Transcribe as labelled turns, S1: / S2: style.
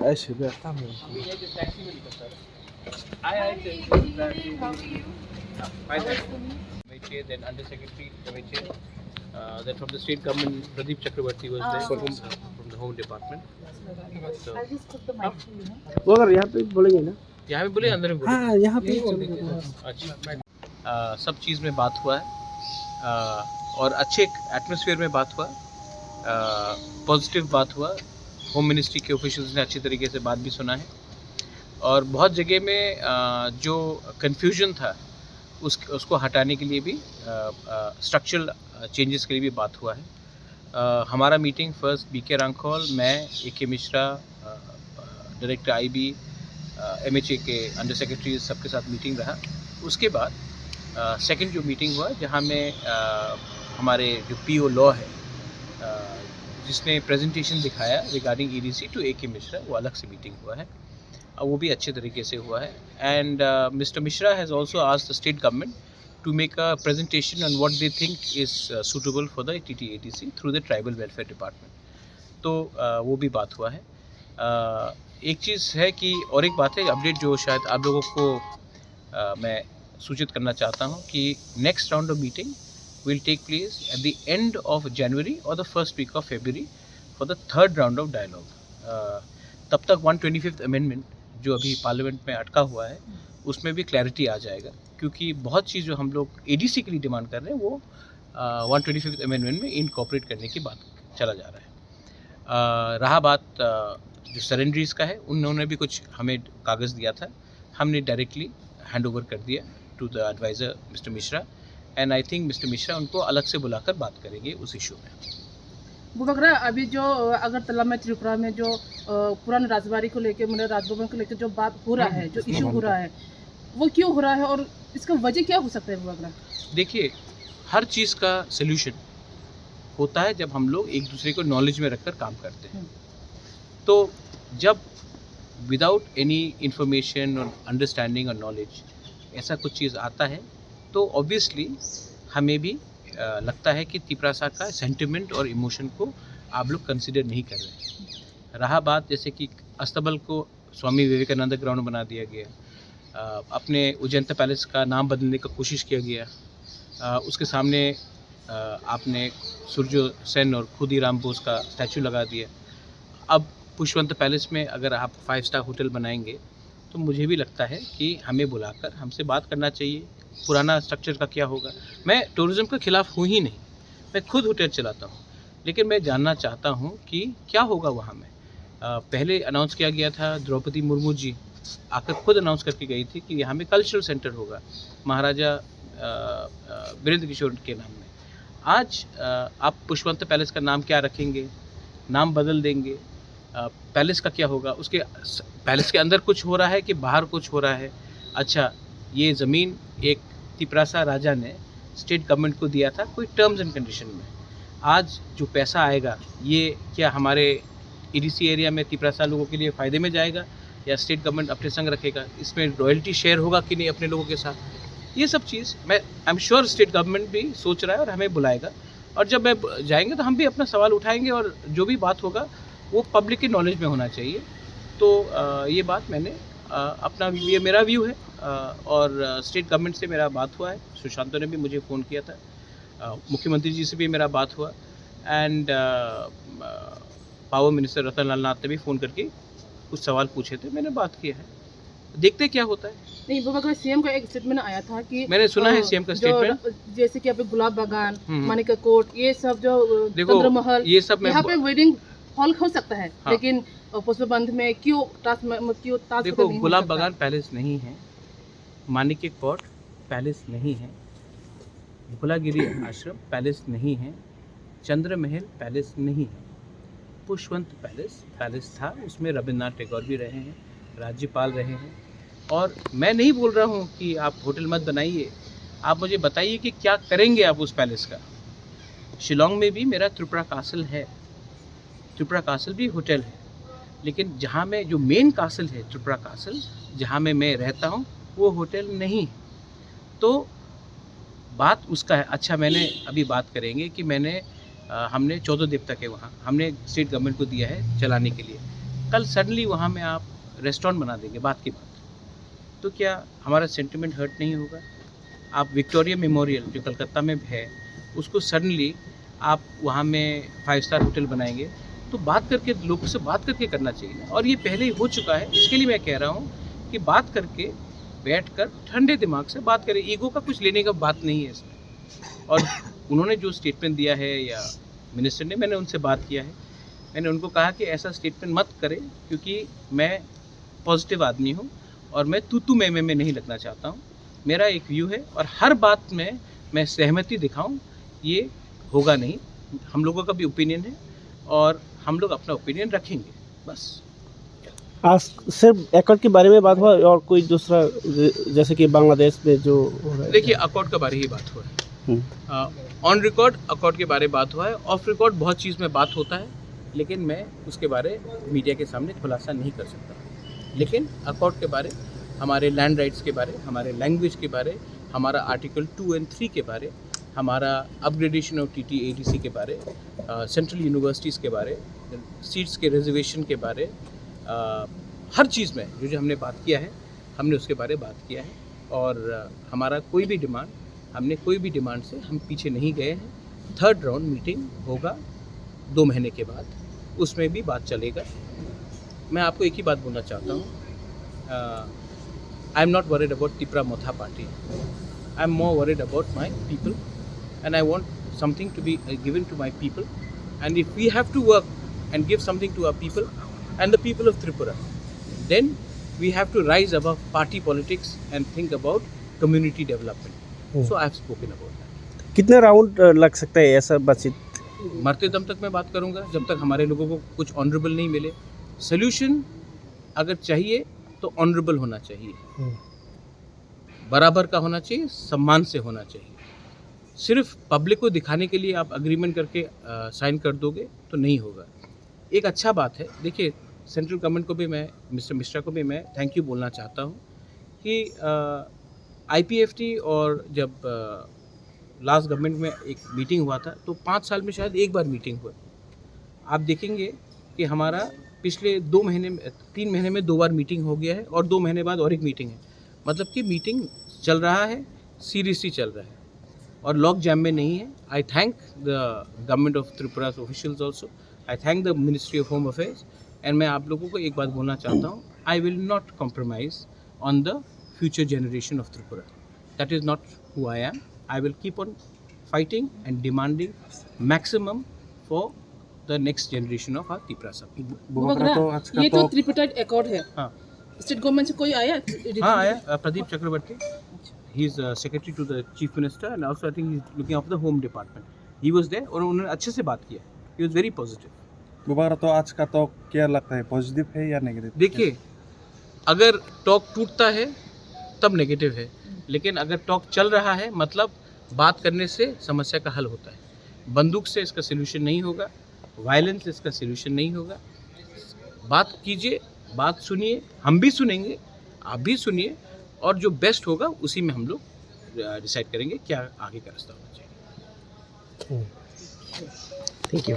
S1: 哎，随便，大没问题。
S2: Chair, then Under Secretary Chair, then from the state government Pradeep Chakrabarti was there from the Home Department. So,
S3: I just put the mic to you, no?
S1: वो अगर यहाँ पे बोलेंगे ना?
S2: यहाँ में बोले अंदर में बोले
S1: हाँ, यहाँ पे ही चलेगा।
S2: अच्छा सब चीज़ में बात हुआ है और अच्छे एटमॉस्फेयर में बात हुआ, पॉजिटिव बात हुआ। होम मिनिस्ट्री के ऑफिशियल्स ने अच्छी तरीके से बात भी सुना है और बहुत जगह में जो कन्फ्यूजन था उसको हटाने के लिए भी स्ट्रक्चरल चेंजेस के लिए भी बात हुआ है। हमारा मीटिंग फर्स्ट बीके रांखौल, मैं AK Mishra, director IB, MHA के अंडर सेक्रेटरी सबके साथ मीटिंग रहा। उसके बाद सेकंड जो मीटिंग हुआ जहां में हमारे जो PO लॉ है जिसने प्रेजेंटेशन दिखाया regarding EDC to AK Mishra, वो अलग से मीटिंग हुआ है, वो भी अच्छे तरीके से हुआ है। And mister Mishra has also asked the state government to make a presentation on what they think is suitable for the TTATC through the tribal welfare department. तो वो भी बात हुआ है। एक चीज़ है कि और एक बात है अपडेट जो शायद आप लोगों को मैं सूचित करना चाहता हूँ कि next round of meeting will take place at the end of January और the first week of February for the third round of dialogue. तब तक 125th अमेंडमेंट जो अभी पार्लियामेंट में अटका हुआ है उसमें भी क्लैरिटी आ जाएगा, क्योंकि बहुत चीज़ जो हम लोग ADC के लिए डिमांड कर रहे हैं वो 125th अमेंडमेंट में इनकॉर्पोरेट करने की बात चला जा रहा है। रहा बात जो सरेंडरीज का है, उन्होंने भी कुछ हमें कागज़ दिया था, हमने डायरेक्टली हैंड ओवर कर दिया to the adviser mister Mishra, and I think mister Mishra उनको अलग से बुलाकर बात करेंगे उस इशू में।
S3: बुबकरा, अभी जो अगरतला में त्रिपुरा में जो पुराने राजबाड़ी को लेके, मतलब राजभवन को लेके जो बात हो रहा है, जो इशू हो रहा है, वो क्यों हो रहा है और इसका वजह क्या हो सकता है बुबकरा?
S2: देखिए, हर चीज़ का सल्यूशन होता है जब हम लोग एक दूसरे को नॉलेज में रखकर काम करते हैं। तो जब विदाउट एनी इंफॉर्मेशन और अंडरस्टैंडिंग और नॉलेज ऐसा कुछ चीज़ आता है तो ऑब्वियसली हमें भी लगता है कि तिपरासा का सेंटिमेंट और इमोशन को आप लोग कंसिडर नहीं कर रहे। रहा बात जैसे कि अस्तबल को स्वामी विवेकानंद ग्राउंड बना दिया गया, अपने उजैंता पैलेस का नाम बदलने का कोशिश किया गया, उसके सामने आपने सुरजो सेन और खुदीराम बोस का स्टैचू लगा दिया। अब पुष्पवंत पैलेस में अगर आप 5 स्टार होटल बनाएंगे तो मुझे भी लगता है कि हमें बुलाकर हमसे बात करना चाहिए, पुराना स्ट्रक्चर का क्या होगा। मैं टूरिज़्म के ख़िलाफ़ हूँ ही नहीं, मैं खुद होटल चलाता हूँ, लेकिन मैं जानना चाहता हूँ कि क्या होगा वहाँ में। पहले अनाउंस किया गया था, द्रौपदी मुर्मू जी आकर खुद अनाउंस करके गई थी कि यहाँ में कल्चरल सेंटर होगा महाराजा वीरेंद्र किशोर के नाम में। आज आप पुष्पवंत पैलेस का नाम क्या रखेंगे, नाम बदल देंगे, पैलेस का क्या होगा, उसके पैलेस के अंदर कुछ हो रहा है कि बाहर कुछ हो रहा है। अच्छा, ये ज़मीन एक तिपरासा राजा ने स्टेट गवर्नमेंट को दिया था कोई टर्म्स एंड कंडीशन में। आज जो पैसा आएगा ये क्या हमारे EDC एरिया में तिपरासा लोगों के लिए फ़ायदे में जाएगा या स्टेट गवर्नमेंट अपने संग रखेगा, इसमें रॉयल्टी शेयर होगा कि नहीं अपने लोगों के साथ। ये सब चीज़ मैं I am sure state government भी सोच रहा है और हमें बुलाएगा, और जब मैं जाएंगे तो हम भी अपना सवाल उठाएंगे और जो भी बात होगा वो पब्लिक की नॉलेज में होना चाहिए। तो ये बात मैंने अपना, ये मेरा व्यू है, और स्टेट गवर्नमेंट से मेरा बात हुआ है, सुशांतो ने भी मुझे फ़ोन किया था, मुख्यमंत्री जी से भी मेरा बात हुआ, एंड पावर मिनिस्टर रतन लाल नाथ ने भी फ़ोन करके कुछ सवाल पूछे थे, मैंने बात किया है, देखते क्या होता है।
S3: नहीं, बुबकरा, CM का एक स्टेटमेंट आया था कि
S2: मैंने सुना है CM का स्टेटमेंट,
S3: जैसे कि यहाँ पे गुलाब बागान, मानिका कोट, ये सब जो तंत्र महल,
S2: ये सब
S3: यहाँ पे वेडिंग हॉल हो सकता है,
S2: हाँ।
S3: लेकिन पुष्पबंध में क्यों
S2: देखो, गुलाब बागान पैलेस नहीं है, मानिका कोट पैलेस नहीं है, भोलागिरी आश्रम पैलेस नहीं है, चंद्र महल पैलेस नहीं है, पुष्पवंत पैलेस था, उसमें रविन्द्रनाथ टैगोर भी रहे हैं, राज्यपाल रहे हैं। और मैं नहीं बोल रहा हूँ कि आप होटल मत बनाइए, आप मुझे बताइए कि क्या करेंगे आप उस पैलेस का। शिलोंग में भी मेरा त्रिपुरा कासल है, त्रिपुरा कासल भी होटल है, लेकिन जहाँ में जो मेन कासल है त्रिपुरा कासल, जहाँ में मैं रहता हूँ, वो होटल नहीं है। तो बात उसका है। अच्छा, मैंने अभी बात करेंगे कि हमने 14 देवता के वहाँ हमने स्टेट गवर्नमेंट को दिया है चलाने के लिए, कल सडनली वहाँ में आप रेस्टोरेंट बना देंगे बात की बात, तो क्या हमारा सेंटिमेंट हर्ट नहीं होगा? आप विक्टोरिया मेमोरियल जो कलकत्ता में है उसको सडनली आप वहाँ में 5 स्टार होटल बनाएंगे, तो बात करके लोगों से बात करके करना चाहिए ना। और ये पहले ही हो चुका है, इसके लिए मैं कह रहा हूँ कि बात करके बैठकर ठंडे दिमाग से बात करें, ईगो का कुछ लेने का बात नहीं है इसमें। और उन्होंने जो स्टेटमेंट दिया है या मिनिस्टर ने, मैंने उनसे बात किया है, मैंने उनको कहा कि ऐसा स्टेटमेंट मत करें क्योंकि मैं पॉजिटिव आदमी हूँ और मैं तू मैं नहीं लगना चाहता हूँ। मेरा एक व्यू है और हर बात में मैं सहमति दिखाऊँ ये होगा नहीं। हम लोगों का भी ओपिनियन है और हम लोग अपना ओपिनियन रखेंगे, बस।
S1: आज सिर्फ एकॉर्ड के बारे में बात हुआ और कोई दूसरा जैसे कि बांग्लादेश में जो हो रहा है?
S2: देखिए अकॉर्ड के बारे ही बात हुआ है, ऑन रिकॉर्ड अकॉर्ड के बारे में बात हुआ है, ऑफ रिकॉर्ड बहुत चीज़ में बात होता है, लेकिन मैं उसके बारे मीडिया के सामने खुलासा नहीं कर सकता। लेकिन अकॉर्ड के बारे, हमारे लैंड राइट्स के बारे, हमारे लैंग्वेज के बारे, हमारा आर्टिकल 2 और 3 के बारे, हमारा अपग्रेडेशन ऑफ TTADC के बारे, सेंट्रल यूनिवर्सिटीज़ के बारे, सीट्स के रिजर्वेशन के बारे, हर चीज़ में जो हमने बात किया है, हमने उसके बारे में बात किया है। और हमारा कोई भी डिमांड, हमने कोई भी डिमांड से हम पीछे नहीं गए हैं। 3rd राउंड मीटिंग होगा 2 महीने के बाद, उसमें भी बात चलेगा। मैं आपको एक ही बात बोलना चाहता हूँ, I am not worried about Tipra Motha party, I am more worried about my people and I want something to be given to my people, and if we have to work and give something to our people and the people of Tripura, then we have to rise above party politics and think about community development. So I have spoken about that.
S1: कितने round लग सकता है ऐसा बातचीत?
S2: मरते दम तक मैं बात करूंगा जब तक हमारे लोगों को कुछ ऑनरेबल नहीं मिले। सोल्यूशन अगर चाहिए तो ऑनरेबल होना चाहिए, बराबर का होना चाहिए, सम्मान से होना चाहिए। सिर्फ पब्लिक को दिखाने के लिए आप अग्रीमेंट करके साइन कर दोगे तो नहीं होगा। एक अच्छा बात है, देखिए सेंट्रल गवर्नमेंट को भी मैं, मिस्टर मिश्रा को भी मैं थैंक यू बोलना चाहता हूँ कि IPFT और जब लास्ट गवर्नमेंट में एक मीटिंग हुआ था तो 5 साल में शायद एक बार मीटिंग हुआ। आप देखेंगे कि हमारा पिछले 2 महीने में 3 महीने में 2 बार मीटिंग हो गया है और 2 महीने बाद और एक मीटिंग है। मतलब कि मीटिंग चल रहा है, सीरियसली चल रहा है और लॉक जैम में नहीं है। I thank the government of Tripura officials also, I thank the ministry of home affairs. And मैं आप लोगों को एक बात बोलना चाहता हूँ, I will not compromise on the future generation of Tripura. That is not who I am. I will keep on fighting and demanding maximum for the next generation of our Tripura सब।
S3: ये तो त्रिपुराइट अकॉर्ड है,
S2: हाँ,
S3: स्टेट गवर्नमेंट से कोई आया?
S2: हाँ आया, प्रदीप चक्रवर्ती, he is secretary to the chief minister and also I think he is looking after the home department. He was there और उन्होंने अच्छे से बात किया, he was very positive.
S4: दोबारा तो आज का टॉक क्या लगता है, पॉजिटिव है या नेगेटिव?
S2: देखिए अगर टॉक टूटता है तब नेगेटिव है, लेकिन अगर टॉक चल रहा है मतलब बात करने से समस्या का हल होता है। बंदूक से इसका सलूशन नहीं होगा, वायलेंस से इसका सलूशन नहीं होगा। बात कीजिए, बात सुनिए, हम भी सुनेंगे, आप भी सुनिए और जो बेस्ट होगा उसी में हम लोग डिसाइड करेंगे क्या आगे का रास्ता होना चाहिए।
S1: Thank you.